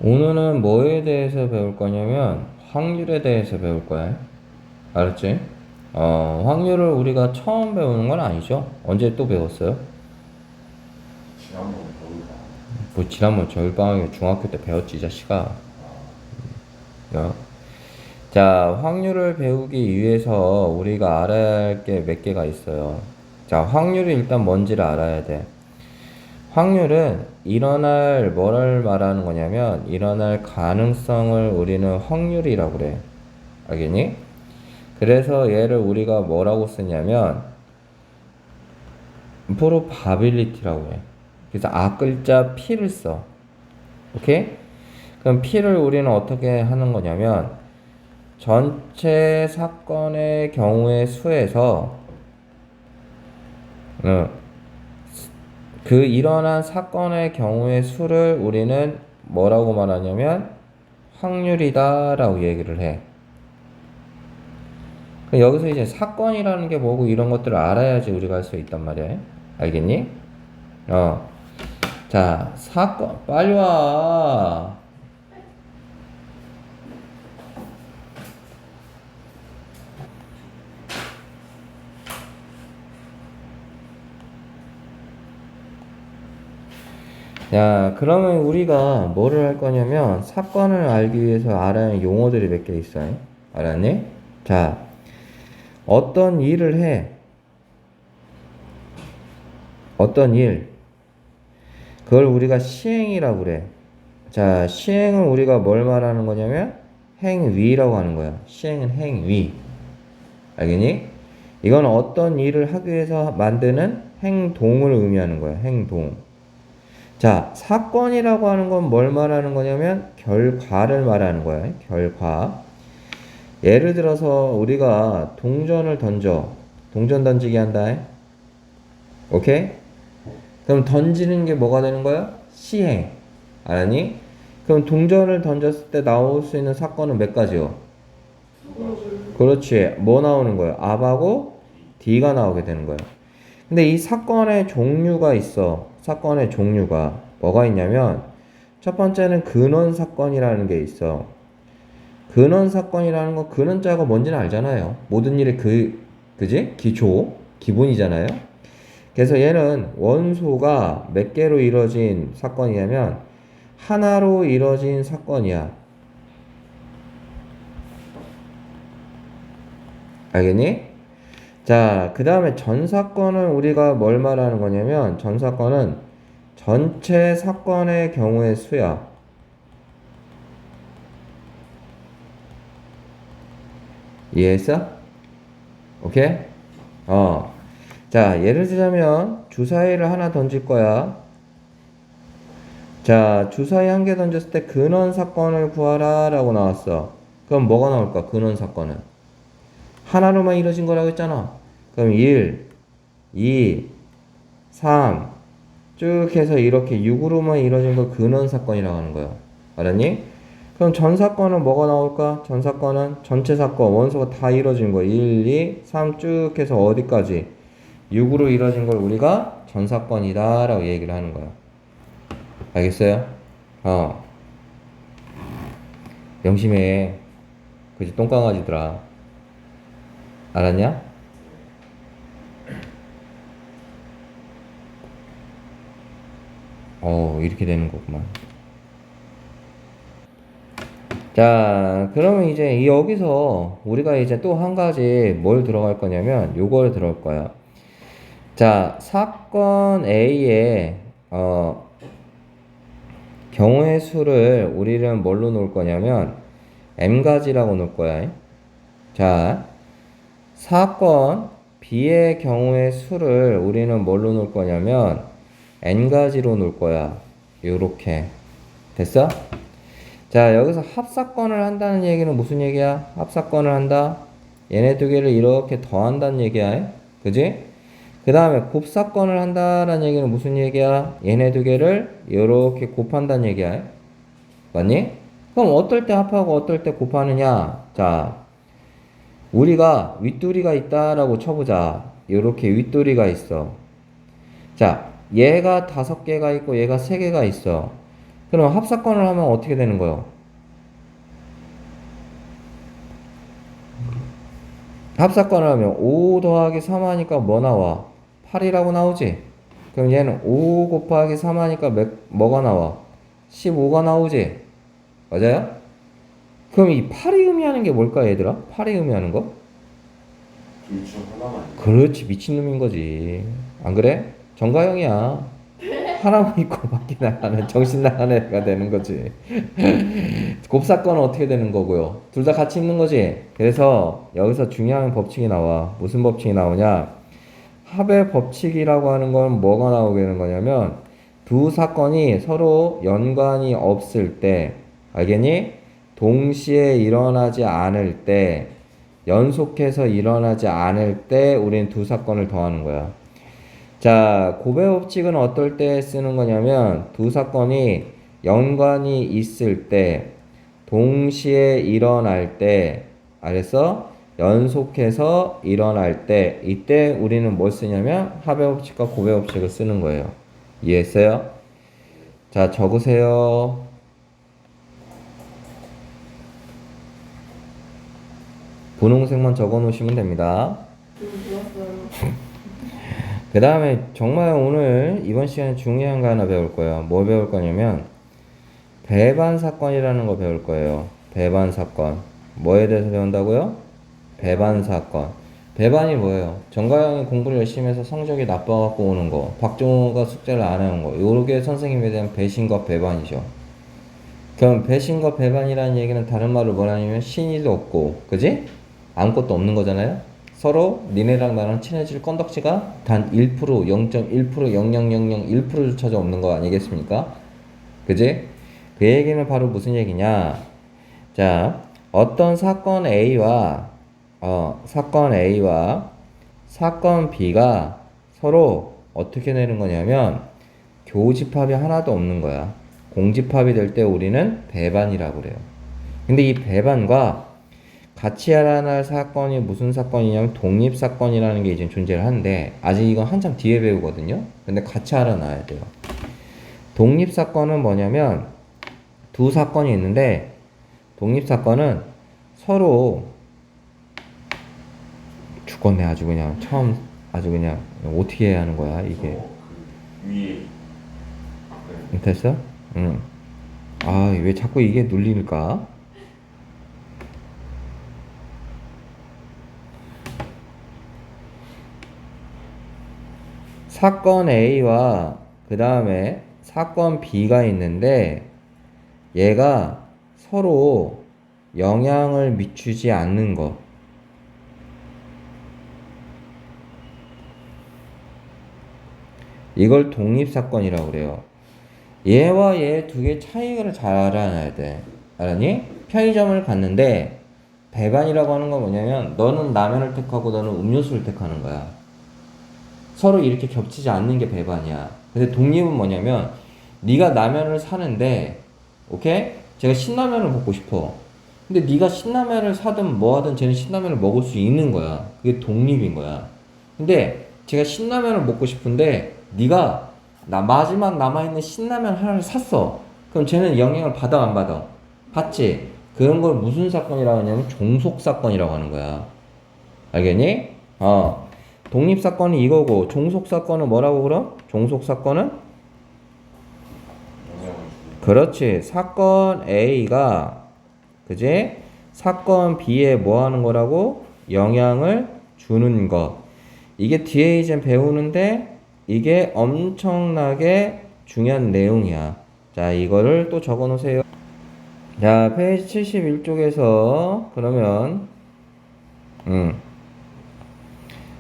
오늘은 뭐에 대해서 배울 거냐면 확률에 대해서 배울 거야. 알았지? 확률을 우리가 처음 배우는 건 아니죠. 언제 또 배웠어요? 지난번 배우다. 뭐 지난번 겨울방학에 중학교 때 배웠지 이 자식아. 야. 자, 확률을 배우기 위해서 우리가 알아야 할 게 몇 개가 있어요. 자, 확률이 일단 뭔지를 알아야 돼. 확률은 일어날 뭐를 말하는 거냐면 일어날 가능성을 우리는 확률이라고 그래. 알겠니? 그래서 얘를 우리가 뭐라고 쓰냐면 probability라고 해. 그래서 앞글자 P를 써. 오케이? 그럼 P를 우리는 어떻게 하는 거냐면 전체 사건의 경우의 수에서 그 일어난 사건의 경우의 수를 우리는 뭐라고 말하냐면 확률이다 라고 얘기를 해. 여기서 이제 사건이라는 게 뭐고 이런 것들을 알아야지 우리가 할 수 있단 말이야. 알겠니? 자, 사건, 빨리 와. 야, 그러면 우리가 뭐를 할 거냐면 사건을 알기 위해서 알아야 하는 용어들이 몇 개 있어요. 알았니? 자, 어떤 일을 해. 어떤 일. 그걸 우리가 시행이라고 그래. 자, 시행을 우리가 뭘 말하는 거냐면 행위라고 하는 거야. 시행은 행위. 알겠니? 이건 어떤 일을 하기 위해서 만드는 행동을 의미하는 거야. 행동. 자, 사건이라고 하는 건 뭘 말하는 거냐면 결과를 말하는 거야. 결과. 예를 들어서 우리가 동전을 던져. 동전 던지기 한다. 오케이? 그럼 던지는 게 뭐가 되는 거야? 시행. 알았니? 그럼 동전을 던졌을 때 나올 수 있는 사건은 몇 가지요? 그렇지. 뭐 나오는 거야? R하고 D가 나오게 되는 거야. 근데 이 사건의 종류가 있어. 사건의 종류가. 뭐가 있냐면, 첫 번째는 근원 사건이라는 게 있어. 근원 사건이라는 건 근원자가 뭔지는 알잖아요. 모든 일의 그지? 기초, 기본이잖아요. 그래서 얘는 원소가 몇 개로 이루어진 사건이냐면, 하나로 이루어진 사건이야. 알겠니? 자, 그 다음에 전사건은 우리가 뭘 말하는 거냐면 전사건은 전체 사건의 경우의 수야. 이해했어? 오케이? 자, 예를 들자면 주사위를 하나 던질 거야. 자, 주사위 한 개 던졌을 때 근원 사건을 구하라 라고 나왔어. 그럼 뭐가 나올까? 근원 사건은 하나로만 이루어진 거라고 했잖아. 그럼 1, 2, 3 쭉 해서 이렇게 6으로만 이루어진 걸 근원 사건이라고 하는 거야. 알았니? 그럼 전 사건은 뭐가 나올까? 전 사건은 전체 사건, 원소가 다 이루어진 거 1, 2, 3 쭉 해서 어디까지? 6으로 이루어진 걸 우리가 전 사건이다 라고 얘기를 하는 거야. 알겠어요? 명심해. 그지 똥강아지들아. 알았냐? 이렇게 되는 거구만. 자, 그러면 이제 여기서 우리가 이제 또 한 가지 뭘 들어갈 거냐면 요걸 들어갈 거야. 자, 사건 A의 경우의 수를 우리는 뭘로 놓을 거냐면 M가지라고 놓을 거야. 자, 사건 B의 경우의 수를 우리는 뭘로 놓을 거냐면 N가지로 놓을 거야. 요렇게. 됐어? 자, 여기서 합사건을 한다는 얘기는 무슨 얘기야? 합사건을 한다? 얘네 두 개를 이렇게 더한다는 얘기야. 그지? 그 다음에 곱사건을 한다는 얘기는 무슨 얘기야? 얘네 두 개를 이렇게 곱한다는 얘기야. 맞니? 그럼 어떨 때 합하고 어떨 때 곱하느냐? 자, 우리가 윗두리가 있다라고 쳐보자. 이렇게 윗두리가 있어. 자, 얘가 5개가 있고 얘가 3개가 있어. 그럼 합사건을 하면 어떻게 되는 거예요? 합사건을 하면 5 더하기 3 하니까 뭐 나와? 8이라고 나오지? 그럼 얘는 5 곱하기 3 하니까 뭐가 나와? 15가 나오지? 맞아요? 그럼 이 8이 의미하는 게 뭘까, 얘들아? 8이 의미하는 거? 둘 중 하나만. 그렇지, 미친놈인 거지. 안 그래? 정가형이야. 하나만 있고 밖에 나가는 정신 나간 애가 되는 거지. 곱사건은 어떻게 되는 거고요? 둘 다 같이 있는 거지. 그래서 여기서 중요한 법칙이 나와. 무슨 법칙이 나오냐? 합의 법칙이라고 하는 건 뭐가 나오게 되는 거냐면 두 사건이 서로 연관이 없을 때, 알겠니? 동시에 일어나지 않을 때, 연속해서 일어나지 않을 때 우리는 두 사건을 더하는 거야. 자, 고배 법칙은 어떨 때 쓰는 거냐면 두 사건이 연관이 있을 때, 동시에 일어날 때, 알겠어? 연속해서 일어날 때, 이때 우리는 뭘 쓰냐면 합의 법칙과 고배 법칙을 쓰는 거예요. 이해했어요? 자, 적으세요. 분홍색만 적어 놓으시면 됩니다. 그 다음에 정말 오늘 이번 시간에 중요한 거 하나 배울 거예요. 뭐 배울 거냐면 배반 사건이라는 거 배울 거예요. 배반 사건. 뭐에 대해서 배운다고요? 배반 사건. 배반이 뭐예요? 정가영이 공부를 열심히 해서 성적이 나빠갖고 오는 거, 박종호가 숙제를 안 해온 거, 요게 선생님에 대한 배신과 배반이죠. 그럼 배신과 배반이라는 얘기는 다른 말로 뭐냐면 신의도 없고, 그지? 아무것도 없는 거잖아요. 서로 니네랑 나랑 친해질 건덕지가 단 1%, 0.1%, 0.0001%조차도 없는 거 아니겠습니까? 그지? 그 얘기는 바로 무슨 얘기냐? 자, 어떤 사건 A와 사건 B가 서로 어떻게 되는 거냐면 교집합이 하나도 없는 거야. 공집합이 될 때 우리는 배반이라고 그래요. 근데 이 배반과 같이 알아낼 사건이 무슨 사건이냐면 독립사건이라는 게 이제 존재를 하는데 아직 이건 한참 뒤에 배우거든요. 근데 같이 알아놔야 돼요. 독립사건은 뭐냐면 두 사건이 있는데 독립사건은 서로 죽겠네 아주 그냥 처음 아주 그냥 어떻게 해야 하는 거야 이게. 위에. 네. 됐어? 응. 아, 왜 자꾸 이게 눌릴까? 사건 A와 그 다음에 사건 B가 있는데 얘가 서로 영향을 미치지 않는 거. 이걸 독립사건이라고 그래요. 얘와 얘 두 개 차이를 잘 알아놔야 돼. 알았니? 편의점을 갔는데 배반이라고 하는 건 뭐냐면 너는 라면을 택하고 너는 음료수를 택하는 거야. 서로 이렇게 겹치지 않는 게 배반이야. 근데 독립은 뭐냐면 네가 라면을 사는데 오케이? 제가 신라면을 먹고 싶어. 근데 네가 신라면을 사든 뭐 하든 쟤는 신라면을 먹을 수 있는 거야. 그게 독립인 거야. 근데 제가 신라면을 먹고 싶은데 네가 마지막 남아있는 신라면 하나를 샀어. 그럼 쟤는 영향을 받아 안 받아? 받지? 그런 걸 무슨 사건이라고 하냐면 종속사건이라고 하는 거야. 알겠니? 독립사건이 이거고 종속사건은 뭐라고 그럼? 종속사건은? 영향을 주는. 그렇지. 사건 A가 그지? 사건 B에 뭐 하는 거라고? 영향을 주는 거. 이게 뒤에 이제 배우는데 이게 엄청나게 중요한 내용이야. 자, 이거를 또 적어 놓으세요. 자, 페이지 71쪽에서 그러면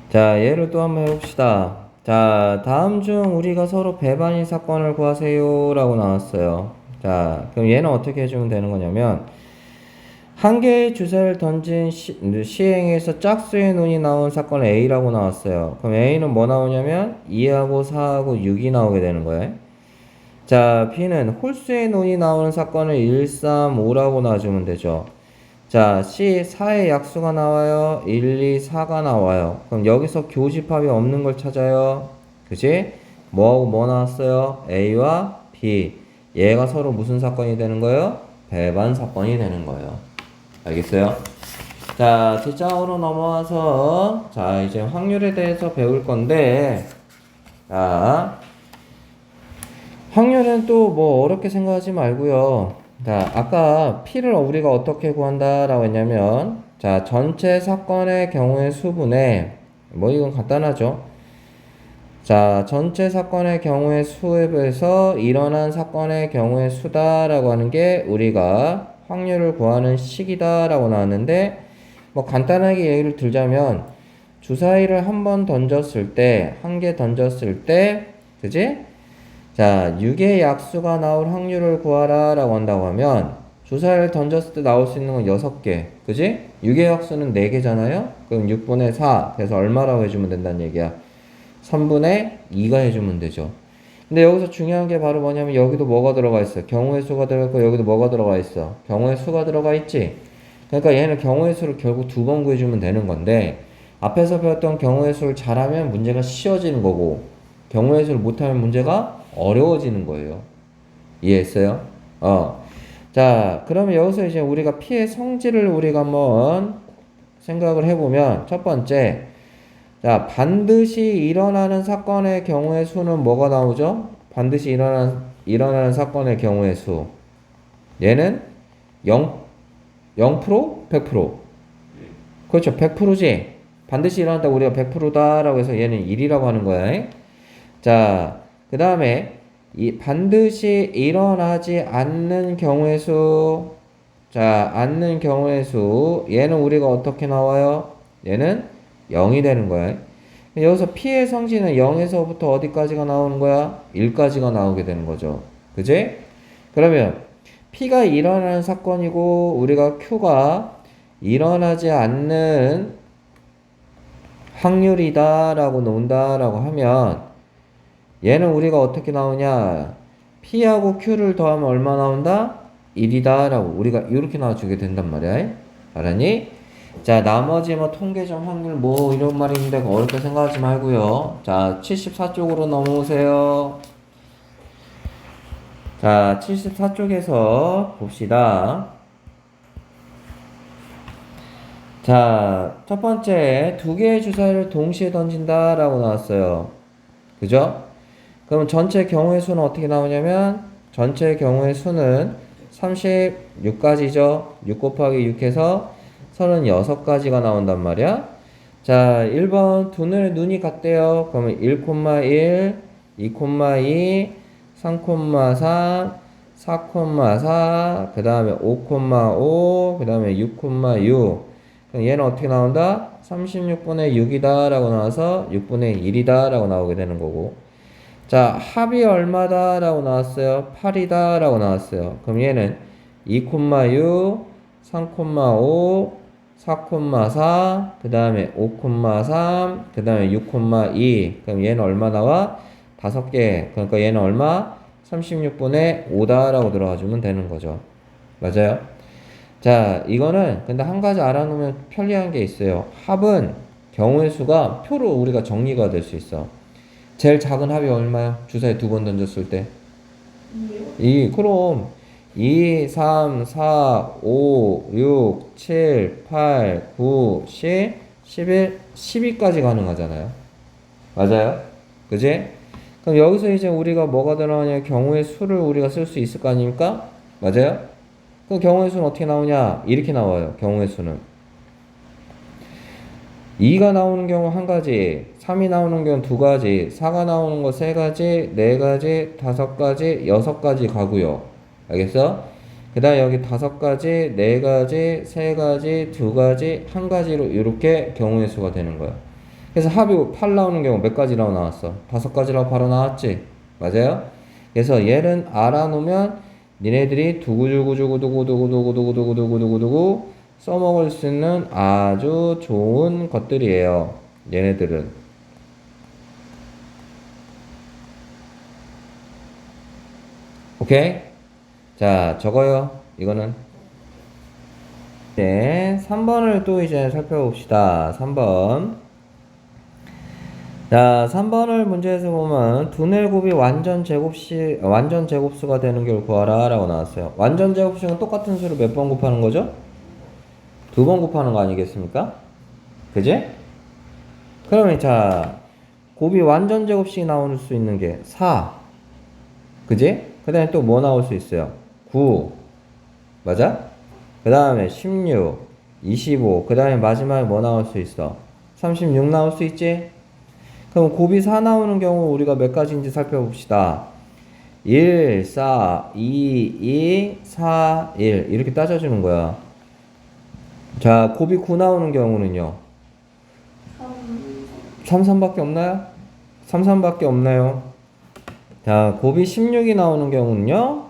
자, 얘를 또 한번 해봅시다. 자, 다음 중 우리가 서로 배반인 사건을 구하세요 라고 나왔어요. 자, 그럼 얘는 어떻게 해주면 되는 거냐면 한 개의 주사를 던진 시행에서 짝수의 눈이 나온 사건 A라고 나왔어요. 그럼 A는 뭐 나오냐면 2하고 4하고 6이 나오게 되는 거예요. 자, B는 홀수의 눈이 나오는 사건을 1, 3, 5라고 놔주면 되죠. 자, C 4의 약수가 나와요. 1, 2, 4가 나와요. 그럼 여기서 교집합이 없는 걸 찾아요. 그지? 뭐하고 뭐 나왔어요? A와 B. 얘가 서로 무슨 사건이 되는 거예요? 배반 사건이 되는 거예요. 알겠어요? 자, 뒷장으로 넘어와서 자, 이제 확률에 대해서 배울 건데 자, 확률은 또 뭐 어렵게 생각하지 말고요. 자, 아까 P를 우리가 어떻게 구한다라고 했냐면 자, 전체 사건의 경우의 수분에 뭐 이건 간단하죠. 자, 전체 사건의 경우의 수에 비해서 일어난 사건의 경우의 수다라고 하는 게 우리가 확률을 구하는 식이다라고 나왔는데 뭐 간단하게 예를 들자면 주사위를 한 번 던졌을 때, 한 개 던졌을 때, 그지? 자, 6의 약수가 나올 확률을 구하라 라고 한다고 하면 주사위를 던졌을 때 나올 수 있는 건 6개, 그지? 6의 약수는 4개잖아요? 그럼 6분의 4, 그래서 얼마라고 해주면 된다는 얘기야? 3분의 2가 해주면 되죠. 근데 여기서 중요한 게 바로 뭐냐면 여기도 뭐가 들어가 있어? 경우의 수가 들어가 있고 여기도 뭐가 들어가 있어? 경우의 수가 들어가 있지? 그러니까 얘는 경우의 수를 결국 2번 구해주면 되는 건데 앞에서 배웠던 경우의 수를 잘하면 문제가 쉬워지는 거고 경우의 수를 못하면 문제가 어려워지는 거예요. 이해했어요? 자, 그러면 여기서 이제 우리가 P의 성질을 우리가 한번 생각을 해보면 첫 번째 자, 반드시 일어나는 사건의 경우의 수는 뭐가 나오죠? 반드시 일어나는 사건의 경우의 수. 얘는 0%? 100%? 그렇죠. 100%지. 반드시 일어난다고 우리가 100%다라고 해서 얘는 1이라고 하는 거야. 자, 그 다음에 이 반드시 일어나지 않는 경우의 수. 자, 않는 경우의 수. 얘는 우리가 어떻게 나와요? 얘는 0이 되는 거야. 여기서 P의 성질은 0에서부터 어디까지가 나오는 거야? 1까지가 나오게 되는 거죠. 그지? 그러면 P가 일어나는 사건이고 우리가 Q가 일어나지 않는 확률이다 라고 놓는다라고 하면 얘는 우리가 어떻게 나오냐? P하고 Q를 더하면 얼마 나온다? 1이다 라고 우리가 이렇게 나와주게 된단 말이야. 알았니? 자, 나머지 뭐 통계적 확률 뭐 이런 말이 있는데 어렵게 생각하지 말고요. 자, 74쪽으로 넘어오세요. 자, 74쪽에서 봅시다. 자, 첫 번째, 2개의 주사위를 동시에 던진다 라고 나왔어요. 그죠? 그럼 전체 경우의 수는 어떻게 나오냐면 전체 경우의 수는 36가지죠. 6 곱하기 6 해서 36가지가 나온단 말이야. 자, 1번 두 눈이 같대요. 그러면 1,1, 2,2, 3,3, 4,4, 그 다음에 5,5, 그 다음에 6,6. 그럼 얘는 어떻게 나온다? 36분의 6이다 라고 나와서 6분의 1이다 라고 나오게 되는 거고. 자, 합이 얼마다 라고 나왔어요? 8이다 라고 나왔어요. 그럼 얘는 2,6, 3,5, 4,4, 그 다음에 5,3, 그 다음에 6,2. 그럼 얘는 얼마 나와? 5개. 그러니까 얘는 얼마? 36분의 5다 라고 들어가주면 되는 거죠. 맞아요? 자, 이거는 근데 한 가지 알아놓으면 편리한 게 있어요. 합은 경우의 수가 표로 우리가 정리가 될 수 있어. 제일 작은 합이 얼마야? 주사위 2번 던졌을 때. 2. 그럼 2, 3, 4, 5, 6, 7, 8, 9, 10, 11, 12까지 가능하잖아요. 맞아요? 그지? 그럼 여기서 이제 우리가 뭐가 들어가냐? 경우의 수를 우리가 쓸 수 있을 거 아닙니까? 맞아요? 그럼 경우의 수는 어떻게 나오냐? 이렇게 나와요. 경우의 수는 2가 나오는 경우 한 가지, 3이 나오는 경우 두 가지, 4가 나오는 거 세 가지, 네 가지, 5가지, 6가지 가고요. 알겠어? 그 다음 여기 5가지, 4가지, 3가지, 2가지, 1가지로 이렇게 경우의 수가 되는 거야. 그래서 합이 8 나오는 경우 몇 가지라고 나왔어? 5가지라고 바로 나왔지? 맞아요? 그래서 얘는 알아놓으면 니네들이 두구두구두구두구두구두구두구두구두구 써먹을 수 있는 아주 좋은 것들이에요. 얘네들은. 오케이? 자, 적어요. 이거는. 네, 3번을 또 이제 살펴봅시다. 3번. 자, 3번을 문제에서 보면 두뇌 곱이 완전 제곱수가 되는 걸 구하라 라고 나왔어요. 완전 제곱식은 똑같은 수를 몇 번 곱하는 거죠? 2번 곱하는 거 아니겠습니까? 그지? 그러면 자, 곱이 완전 제곱식이 나올 수 있는 게 4. 그지? 그 다음에 또 뭐 나올 수 있어요? 9. 맞아? 그 다음에 16, 25. 그 다음에 마지막에 뭐 나올 수 있어? 36 나올 수 있지? 그럼 곱이 4 나오는 경우 우리가 몇 가지인지 살펴봅시다. 1, 4, 2, 2, 4, 1 이렇게 따져주는 거야. 자, 곱이 9 나오는 경우는요. 3, 3밖에 없나요? 3, 3밖에 없나요? 자, 곱이 16이 나오는 경우는요.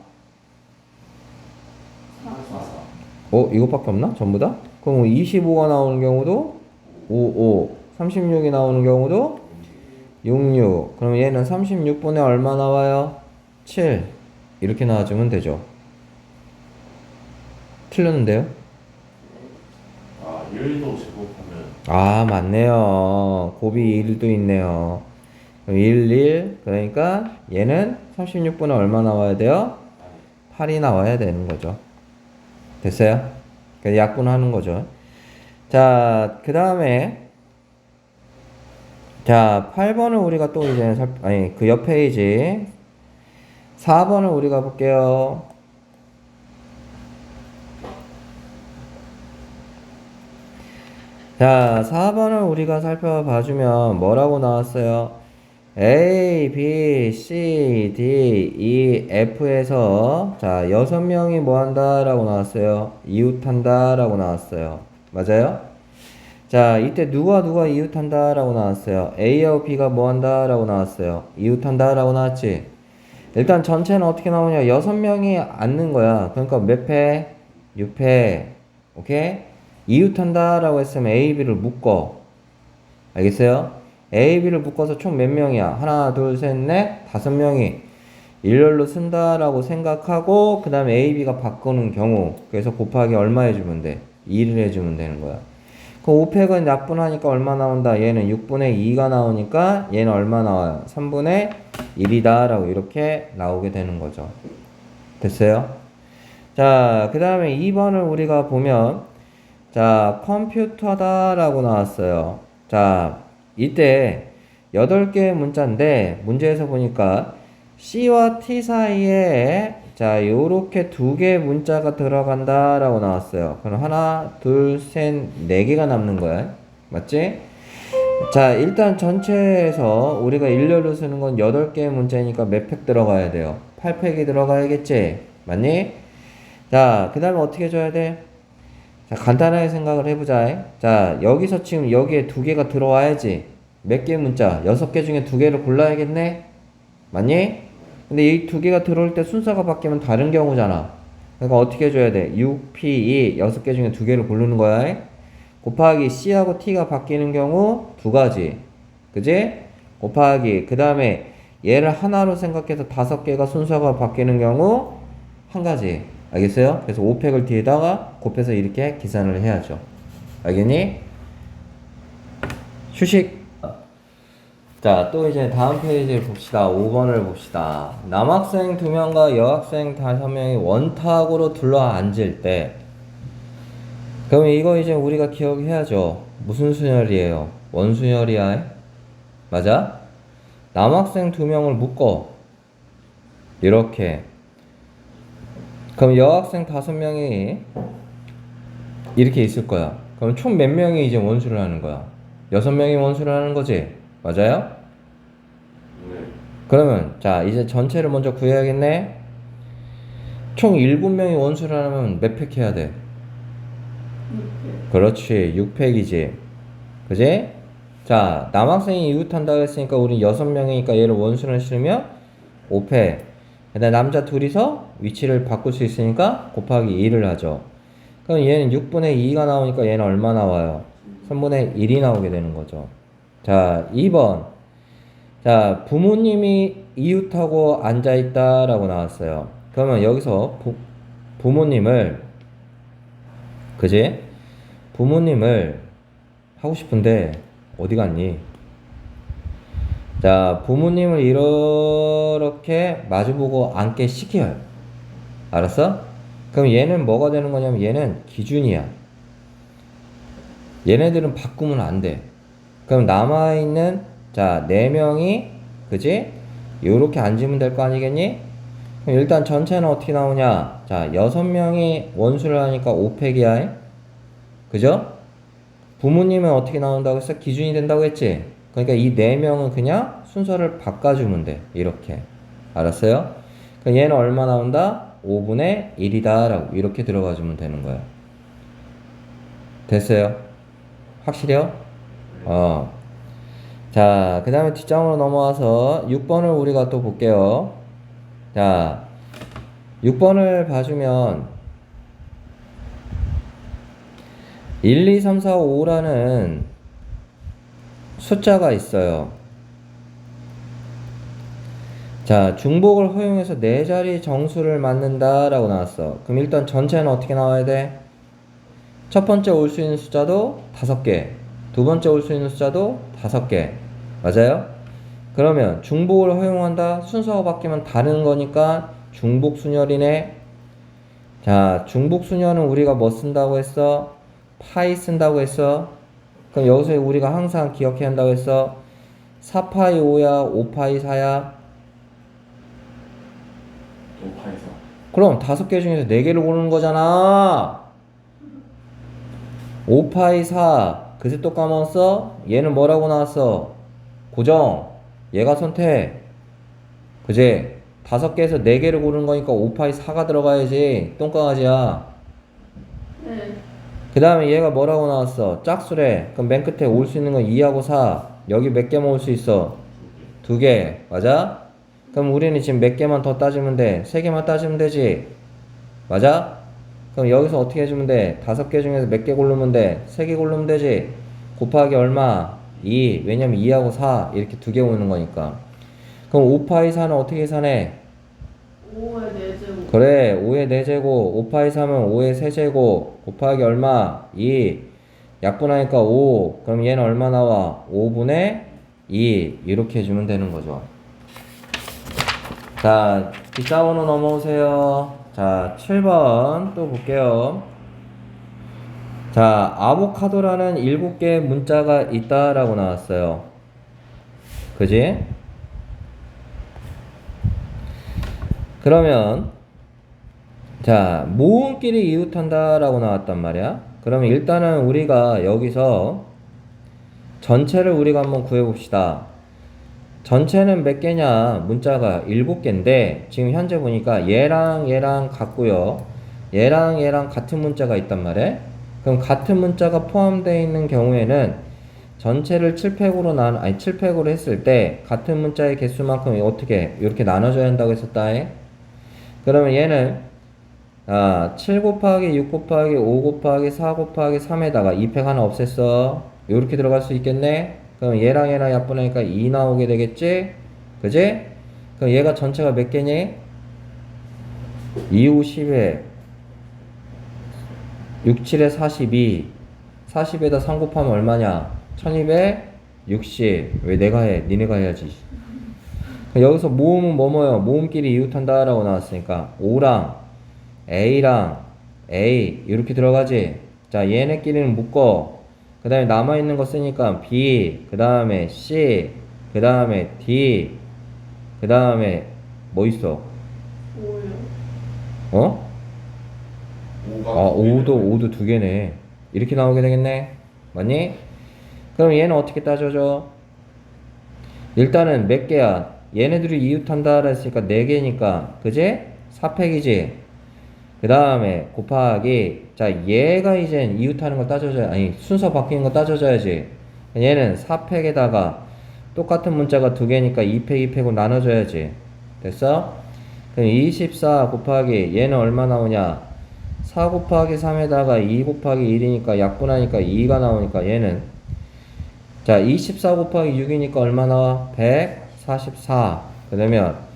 이것밖에 없나? 전부 다? 그럼 25가 나오는 경우도 5, 5. 36이 나오는 경우도 6, 6. 그럼 얘는 36분의 얼마 나와요? 7. 이렇게 나와주면 되죠. 틀렸는데요? 아, 1도 제곱하면 아, 맞네요. 곱이 1도 있네요. 그럼 1, 1. 그러니까 얘는 36분의 얼마 나와야 돼요? 8이 나와야 되는 거죠. 됐어요? 그러니까 약분하는 거죠. 자, 그 다음에 자, 8번을 우리가 또 이제 그 옆 페이지 4번을 우리가 볼게요. 자, 4번을 우리가 살펴봐주면 뭐라고 나왔어요? A, B, C, D, E, F에서 자, 6명이 뭐 한다? 라고 나왔어요. 이웃한다? 라고 나왔어요. 맞아요? 자, 이때 누가 이웃한다? 라고 나왔어요. A하고 B가 뭐 한다? 라고 나왔어요. 이웃한다? 라고 나왔지? 일단 전체는 어떻게 나오냐? 6명이 앉는 거야. 그러니까 몇 패? 6패. 오케이? 이웃한다? 라고 했으면 A, B를 묶어. 알겠어요? A, B를 묶어서 총 몇 명이야? 하나, 둘, 셋, 넷, 5명이 일렬로 쓴다라고 생각하고 그 다음에 A, B가 바꾸는 경우 그래서 곱하기 얼마 해주면 돼? 2를 해주면 되는 거야. 그 5팩은 약분하니까 얼마 나온다? 얘는 6분의 2가 나오니까 얘는 얼마 나와요? 3분의 1이다 라고 이렇게 나오게 되는 거죠. 됐어요? 자, 그 다음에 2번을 우리가 보면 자, 컴퓨터다 라고 나왔어요. 자, 이때 8개의 문자인데 문제에서 보니까 C와 T 사이에 자, 요렇게 2개의 문자가 들어간다 라고 나왔어요. 그럼 하나, 둘, 셋, 4개가 남는 거야. 맞지? 자, 일단 전체에서 우리가 일렬로 쓰는 건 8개의 문자니까 몇 팩 들어가야 돼요? 8팩이 들어가야겠지? 맞니? 자, 그 다음에 어떻게 해줘야 돼? 자, 간단하게 생각을 해보자. 자, 여기서 지금 여기에 2개가 들어와야지. 몇 개의 문자? 6개 중에 2개를 골라야겠네? 맞니? 근데 이 2개가 들어올 때 순서가 바뀌면 다른 경우잖아. 그러니까 어떻게 해줘야 돼? 6, P, 2, 6개 중에 2개를 고르는 거야. 곱하기 C하고 T가 바뀌는 경우 2가지. 그지? 곱하기, 그 다음에 얘를 하나로 생각해서 5개가 순서가 바뀌는 경우 1가지. 알겠어요? 그래서 5팩을 뒤에다가 곱해서 이렇게 계산을 해야죠. 알겠니? 휴식. 자, 또 이제 다음 페이지를 봅시다. 5번을 봅시다. 남학생 2명과 여학생 5명이 원탁으로 둘러 앉을 때 그러면 이거 이제 우리가 기억해야죠. 무슨 순열이에요? 원순열이야. 맞아? 남학생 2명을 묶어. 이렇게. 그럼 여학생 5명이 이렇게 있을 거야. 그럼 총 몇 명이 이제 원수를 하는 거야? 6명이 원수를 하는 거지? 맞아요? 네. 그러면 자, 이제 전체를 먼저 구해야겠네. 총 7명이 원수를 하면 몇 팩 해야 돼? 6팩. 그렇지, 6팩이지. 그지? 자, 남학생이 이웃한다고 했으니까 우린 6명이니까 얘를 원수를 실으면 5팩. 그다음 남자 둘이서 위치를 바꿀 수 있으니까 곱하기 2를 하죠. 그럼 얘는 6분의 2가 나오니까 얘는 얼마 나와요? 3분의 1이 나오게 되는 거죠. 자, 2번. 자, 부모님이 이웃하고 앉아있다 라고 나왔어요. 그러면 여기서 부모님을, 그지? 부모님을 하고 싶은데 어디 갔니? 자, 부모님을 이렇게 마주보고 앉게 시켜요. 알았어? 그럼 얘는 뭐가 되는 거냐면 얘는 기준이야. 얘네들은 바꾸면 안 돼. 그럼 남아있는 자, 4명이 그지? 요렇게 앉으면 될 거 아니겠니? 그럼 일단 전체는 어떻게 나오냐? 자, 6명이 원수를 하니까 5팩이야. 그죠? 부모님은 어떻게 나온다고 했어? 기준이 된다고 했지? 그러니까 이 4명은 그냥 순서를 바꿔주면 돼. 이렇게. 알았어요? 그럼 얘는 얼마 나온다? 5분의 1이다. 라고 이렇게 들어가주면 되는 거야. 됐어요? 확실해요? 자, 그 다음에 뒷장으로 넘어와서 6번을 우리가 또 볼게요. 자, 6번을 봐주면 1, 2, 3, 4, 5라는 숫자가 있어요. 자, 중복을 허용해서 4자리 정수를 맞는다 라고 나왔어. 그럼 일단 전체는 어떻게 나와야 돼? 첫 번째 올 수 있는 숫자도 5개, 두 번째 올 수 있는 숫자도 5개. 맞아요? 그러면 중복을 허용한다? 순서가 바뀌면 다른 거니까 중복순열이네. 자, 중복순열은 우리가 뭐 쓴다고 했어? 파이 쓴다고 했어. 그럼 여기서 우리가 항상 기억해야 한다고 했어. 4파이 5야, 5파이 4야? 5파에서 그럼 5개 중에서 4개를 고르는 거잖아. 5파이 4. 그새 또 까먹었어? 얘는 뭐라고 나왔어? 고정. 얘가 선택. 그지? 5개에서 4개를 고르는 거니까 5파이 4가 들어가야지. 똥강아지야. 네. 그 다음에 얘가 뭐라고 나왔어? 짝수래. 그럼 맨 끝에 올 수 있는 건 2하고 4. 여기 몇 개만 올 수 있어? 2개. 맞아? 그럼 우리는 지금 몇 개만 더 따지면 돼? 3개만 따지면 되지? 맞아? 그럼 여기서 어떻게 해주면 돼? 5개 중에서 몇 개 고르면 돼? 3개 고르면 되지? 곱하기 얼마? 2. 왜냐면 2하고 4 이렇게 2개 오는 거니까. 그럼 5파이 4는 어떻게 계산해? 5의 4제곱. 그래, 5의 4제곱, 5파이 3은 5의 3제곱, 곱하기 얼마? 2. 약분하니까 5. 그럼 얘는 얼마 나와? 5분의 2. 이렇게 해주면 되는 거죠. 자, 뒷사원으로 넘어오세요. 자, 7번 또 볼게요. 자, 아보카도라는 7개의 문자가 있다라고 나왔어요. 그지? 그러면 자, 모음끼리 이웃한다 라고 나왔단 말이야. 그러면 일단은 우리가 여기서 전체를 우리가 한번 구해봅시다. 전체는 몇 개냐? 문자가 7개인데 지금 현재 보니까 얘랑 같고요. 얘랑 같은 문자가 있단 말이야. 그럼 같은 문자가 포함되어 있는 경우에는 전체를 7팩으로 7팩으로 했을 때 같은 문자의 개수만큼 어떻게 이렇게 나눠줘야 한다고 했었다. 그러면 얘는 7 곱하기 6 곱하기 5 곱하기 4 곱하기 3에다가 2팩 하나 없앴어. 요렇게 들어갈 수 있겠네? 그럼 얘랑 약분하니까 2 나오게 되겠지? 그지? 그럼 얘가 전체가 몇 개니? 2, 5, 10에 6, 7에 42. 40에다 3 곱하면 얼마냐? 1260. 왜 내가 해? 니네가 해야지. 여기서 모음은 뭐뭐요? 모음끼리 이웃한다 라고 나왔으니까 5랑 A랑 A 이렇게 들어가지. 자, 얘네끼리는 묶어. 그 다음에 남아있는 거 쓰니까 B, 그 다음에 C, 그 다음에 D, 그 다음에 뭐 있어? 5요. 어? 5가 5도 2개네. 이렇게 나오게 되겠네. 맞니? 그럼 얘는 어떻게 따져줘? 일단은 몇 개야? 얘네들이 이웃한다 했으니까 4개니까 그지? 4팩이지? 그 다음에 곱하기 자 얘가 이젠 이웃하는 걸 따져줘야 아니 순서 바뀌는 거 따져줘야지. 얘는 4팩에다가 똑같은 문자가 2개니까 2팩 2팩으로 나눠줘야지. 됐어? 그럼 24 곱하기 얘는 얼마 나오냐? 4 곱하기 3에다가 2 곱하기 1이니까 약분하니까 2가 나오니까 얘는 자 24 곱하기 6이니까 얼마 나와? 144. 그러면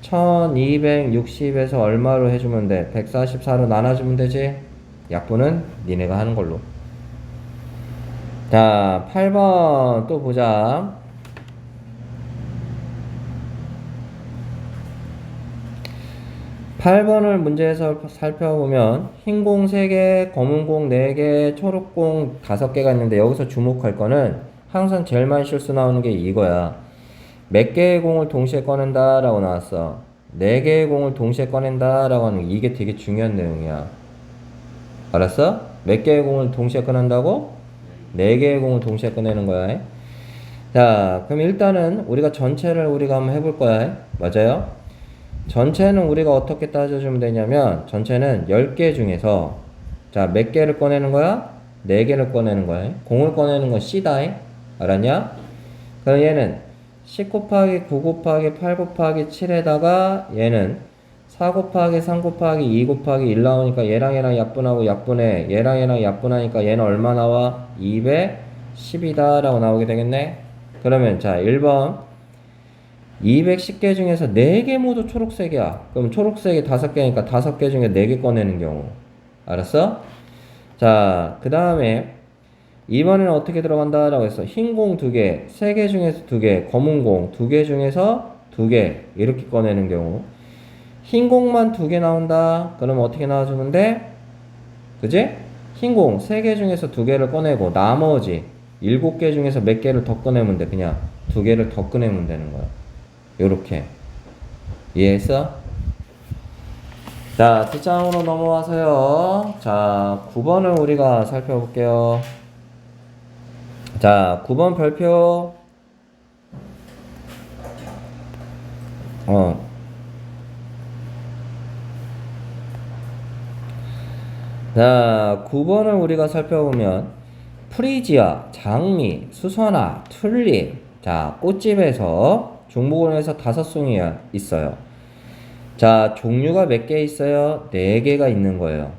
1260에서 얼마로 해주면 돼? 144로 나눠주면 되지? 약분은 니네가 하는 걸로. 자, 8번 또 보자. 8번을 문제에서 살펴보면 흰 공 3개, 검은 공 4개, 초록 공 5개가 있는데 여기서 주목할 거는 항상 제일 많이 실수 나오는 게 이거야. 몇 개의 공을 동시에 꺼낸다 라고 나왔어. 4개의 공을 동시에 꺼낸다 라고 하는 게 이게 되게 중요한 내용이야. 알았어? 몇 개의 공을 동시에 꺼낸다고? 4개의 공을 동시에 꺼내는 거야. 자, 그럼 일단은 우리가 전체를 우리가 한번 해볼 거야. 맞아요? 전체는 우리가 어떻게 따져주면 되냐면 전체는 10개 중에서 자, 몇 개를 꺼내는 거야? 4개를 꺼내는 거야. 공을 꺼내는 건 C다. 알았냐? 그럼 얘는 10 곱하기 9 곱하기 8 곱하기 7에다가 얘는 4 곱하기 3 곱하기 2 곱하기 1 나오니까 얘랑 얘랑 약분하고 약분해. 얘랑 얘랑 약분하니까 얘는 얼마 나와? 210이다 라고 나오게 되겠네. 그러면 자 1번 210개 중에서 4개 모두 초록색이야. 그럼 초록색이 5개니까 5개 중에 4개 꺼내는 경우. 알았어? 자, 그 다음에 이번에는 어떻게 들어간다 라고 했어. 흰 공 2개, 3개 중에서 2개, 검은 공 2개 중에서 2개 이렇게 꺼내는 경우. 흰 공만 2개 나온다. 그러면 어떻게 나와주면 돼? 그지? 흰 공 3개 중에서 2개를 꺼내고 나머지 7개 중에서 몇 개를 더 꺼내면 돼. 그냥 2개를 더 꺼내면 되는 거야. 요렇게. 이해했어? 자, 뒷장으로 넘어와서요. 자, 9번을 우리가 살펴볼게요. 자, 9번 별표. 자, 9번을 우리가 살펴보면 프리지아, 장미, 수선화, 튤립. 자, 꽃집에서 중복을 해서 5송이 있어요. 자, 종류가 몇 개 있어요? 4개가 있는 거예요.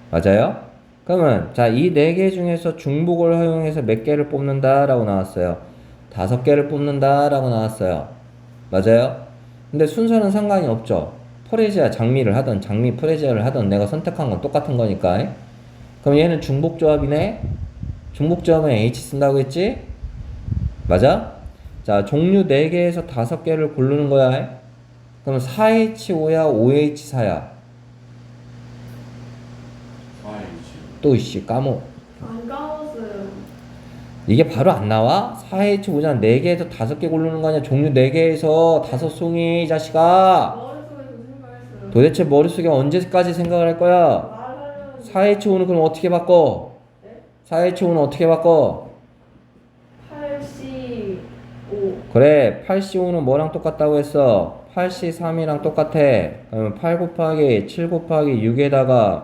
맞아요? 그러면 자, 이 4개 중에서 중복을 허용해서 몇 개를 뽑는다 라고 나왔어요. 5개를 뽑는다 라고 나왔어요. 맞아요? 근데 순서는 상관이 없죠. 프레지아 장미를 하든 장미 프레지아를 하든 내가 선택한 건 똑같은 거니까. 그럼 얘는 중복조합이네. 중복조합은 H 쓴다고 했지? 맞아? 자, 종류 4개에서 5개를 고르는 거야. 그럼 4H5야 5H4야? 4H. 또 이씨 까먹. 안 까먹었어요. 이게 바로 안 나와? 4H5잖아. 4개에서 5개 고르는 거 아니야? 종류 4개에서 5송이 이 자식아. 머릿속에서 생각했어요. 도대체 머릿속에 언제까지 생각을 할 거야? 말하려는 4H5는 그럼 어떻게 바꿔? 네? 4H5는 어떻게 바꿔? 85. 그래, 8C5는 뭐랑 똑같다고 했어? 8C3이랑 똑같아. 그러면 8 곱하기 7 곱하기 6에다가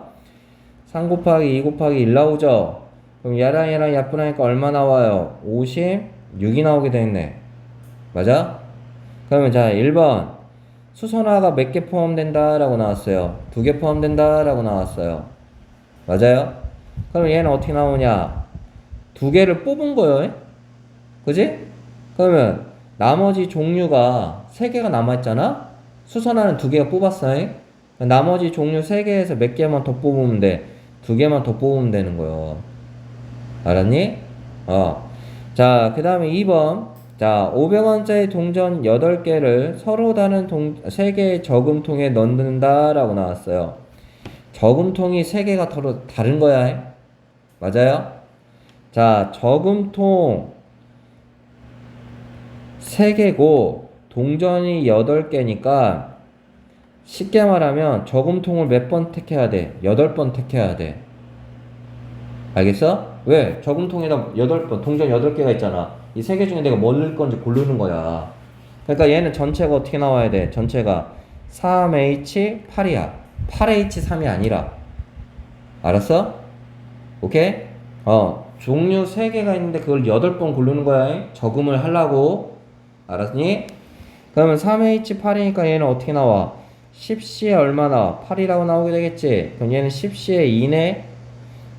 3 곱하기 2 곱하기 1 나오죠? 그럼 얘랑 약분하니까 얼마 나와요? 56이 나오게 되겠네. 맞아? 그러면 자, 1번. 수선화가 몇 개 포함된다 라고 나왔어요. 2개 포함된다 라고 나왔어요. 맞아요? 그럼 얘는 어떻게 나오냐? 2개를 뽑은 거예요. 그지? 그러면 나머지 종류가 3개가 남아있잖아? 수선화는 2개가 뽑았어. 나머지 종류 3개에서 몇 개만 더 뽑으면 돼. 2개만 더 뽑으면 되는 거요. 알았니? 자, 그 다음에 2번. 자, 500원짜리 동전 8개를 서로 다른 3개의 저금통에 넣는다 라고 나왔어요. 저금통이 3개가 다른 거야. 맞아요? 자, 저금통 3개고 동전이 8개니까 쉽게 말하면 저금통을 몇 번 택해야 돼? 8번 택해야 돼. 알겠어? 왜? 저금통에다 8번, 동전 8개가 있잖아. 이 3개 중에 내가 뭘 넣을 건지 고르는 거야. 그러니까 얘는 전체가 어떻게 나와야 돼? 전체가 3H8이야. 8H3이 아니라. 알았어? 오케이? 종류 3개가 있는데 그걸 8번 고르는 거야. 저금을 하려고. 알았니? 그러면 3H8이니까 얘는 어떻게 나와? 10C에 얼마 나와? 8이라고 나오게 되겠지? 그럼 얘는 10C에 2네?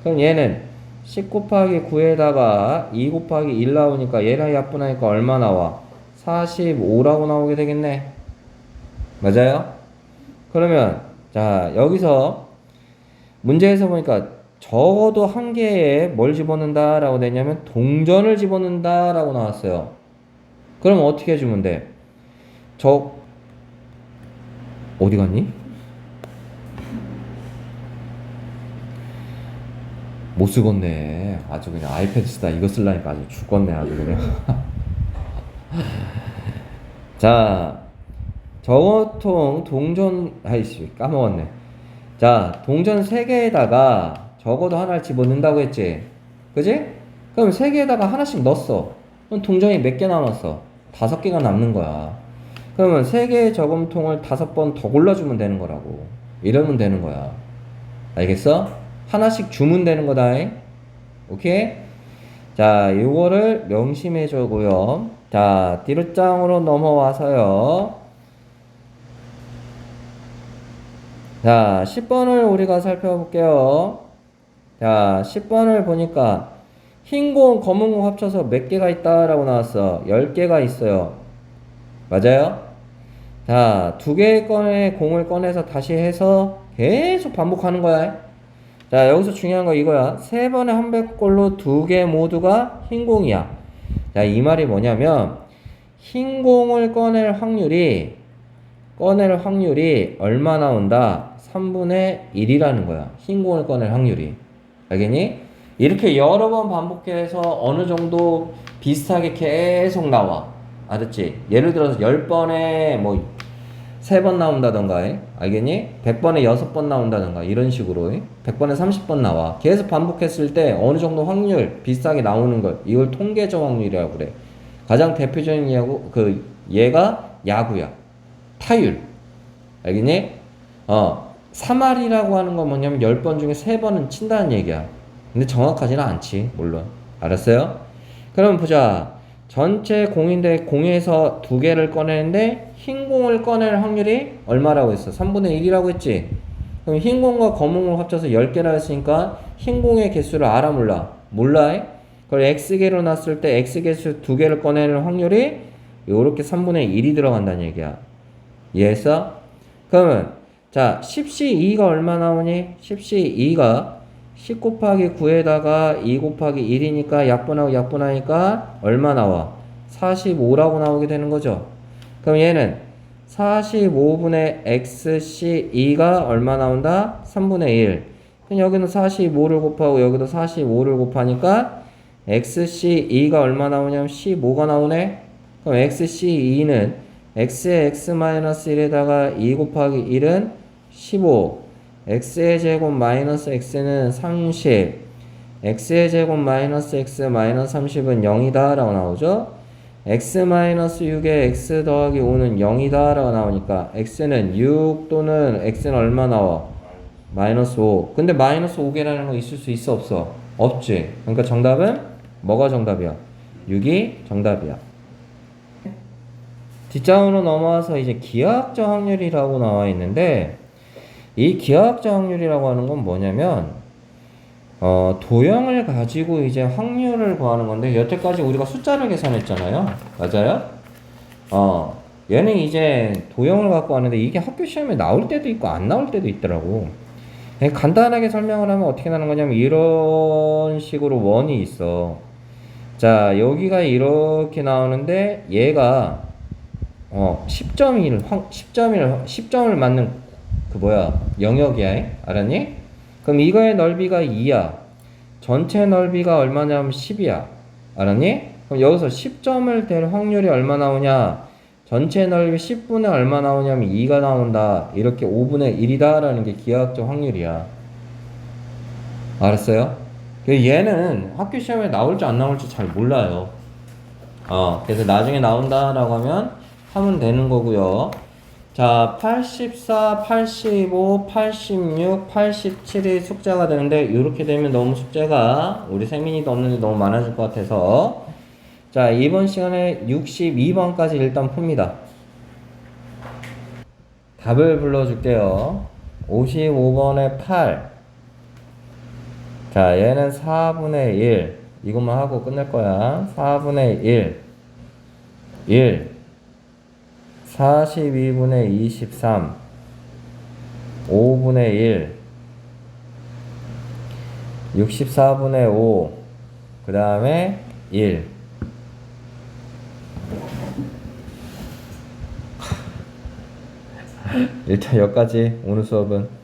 그럼 얘는 10 곱하기 9에다가 2 곱하기 1 나오니까 얘랑 약분하니까 얼마 나와? 45라고 나오게 되겠네. 맞아요? 그러면 자, 여기서 문제에서 보니까 적어도 한 개에 뭘 집어넣는다 라고 되냐면 동전을 집어넣는다 라고 나왔어요. 그럼 어떻게 해주면 돼? 어디 갔니? 못 쓰겠네. 아주 그냥 아이패드 쓰다 이거 쓰려니까 아주 죽겠네. 아주 그냥. 자, 저거통 동전, 아이씨, 까먹었네. 자, 동전 3개에다가 적어도 하나를 집어넣는다고 했지. 그지? 그럼 3개에다가 하나씩 넣었어. 그럼 동전이 몇 개 남았어? 5개가 남는 거야. 그러면 3개의 저금통을 5번 더 골라주면 되는 거라고. 이러면 되는 거야. 알겠어? 하나씩 주면 되는 거다. 오케이? 자, 요거를 명심해 주고요. 자, 띠르짱으로 넘어와서요. 자, 10번을 우리가 살펴볼게요. 자, 10번을 보니까 흰 공, 검은 공 합쳐서 몇 개가 있다라고 나왔어. 10개가 있어요. 맞아요? 자, 2개의 공을 꺼내서 다시 해서 계속 반복하는 거야. 자, 여기서 중요한 거 이거야. 3번의 한 배꼴로 2개 모두가 흰 공이야. 자, 이 말이 뭐냐면 흰 공을 꺼낼 확률이 얼마 나온다? 3분의 1이라는 거야. 흰 공을 꺼낼 확률이. 알겠니? 이렇게 여러 번 반복해서 어느 정도 비슷하게 계속 나와. 알았지? 예를 들어서 10번에 뭐 3번 나온다던가, 알겠니? 100번에 6번 나온다던가, 이런 식으로 100번에 30번 나와. 계속 반복했을 때 어느 정도 확률 비슷하게 나오는 걸, 이걸 통계적 확률이라고 그래. 가장 대표적인 얘가 야구야. 타율. 알겠니? 3할이라고 하는 건 뭐냐면 10번 중에 3번은 친다는 얘기야. 근데 정확하지는 않지, 물론. 알았어요? 그럼 보자. 전체 공인데 공에서 2개를 꺼내는데 흰 공을 꺼낼 확률이 얼마라고 했어? 3분의 1이라고 했지? 그럼 흰 공과 검은 공 합쳐서 10개라 했으니까 흰 공의 개수를 알아 몰라? 몰라. 그걸 x개로 놨을 때 x개수 2개를 꺼내는 확률이 요렇게 3분의 1이 들어간다는 얘기야. 이해했어? 그러면 자, 10C2가 얼마 나오니? 10C2가 10 곱하기 9에다가 2 곱하기 1이니까 약분하니까 얼마 나와? 45라고 나오게 되는 거죠. 그럼 얘는 45분의 XC2가 얼마 나온다? 3분의 1. 그럼 여기는 45를 곱하고 여기도 45를 곱하니까 XC2가 얼마 나오냐면 15가 나오네. 그럼 XC2는 x의 x-1에다가 2 곱하기 1은 15, x의 제곱 마이너스 x는 30, x의 제곱 마이너스 x 마이너스 30은 0이다 라고 나오죠. x-6에 x 더하기 5는 0이다 라고 나오니까 x는 6 또는 x는 얼마 나와? 마이너스 5. 근데 마이너스 5개라는 거 있을 수 있어 없어? 없지. 그러니까 정답은 뭐가 정답이야? 6이 정답이야. 뒷장으로 넘어와서 이제 기하학적 확률이라고 나와 있는데, 이 기하학적 확률이라고 하는 건 뭐냐면 도형을 가지고 이제 확률을 구하는 건데, 여태까지 우리가 숫자를 계산했잖아요. 맞아요? 얘는 이제 도형을 갖고 왔는데 이게 학교 시험에 나올 때도 있고 안 나올 때도 있더라고. 간단하게 설명을 하면 어떻게 나는 거냐면 이런 식으로 원이 있어. 자, 여기가 이렇게 나오는데 얘가 10점을 맞는 영역이야. 알았니? 그럼 이거의 넓이가 2야. 전체 넓이가 얼마냐면 10이야. 알았니? 그럼 여기서 10점을 될 확률이 얼마 나오냐? 전체 넓이 10분의 얼마 나오냐면 2가 나온다. 이렇게 5분의 1이다 라는 게 기하학적 확률이야. 알았어요? 얘는 학교 시험에 나올지 안 나올지 잘 몰라요. 그래서 나중에 나온다라고 하면 되는 거고요. 자, 84, 85, 86, 87이 숙제가 되는데 이렇게 되면 너무 숙제가 우리 세민이도 없는데 너무 많아질 것 같아서, 자, 이번 시간에 62번까지 일단 풉니다. 답을 불러줄게요. 55번에 8. 자, 얘는 4분의 1. 이것만 하고 끝낼 거야. 4분의 1. 42분의 23, 5분의 1, 64분의 5, 그 다음에 1. 일단 여기까지 오늘 수업은.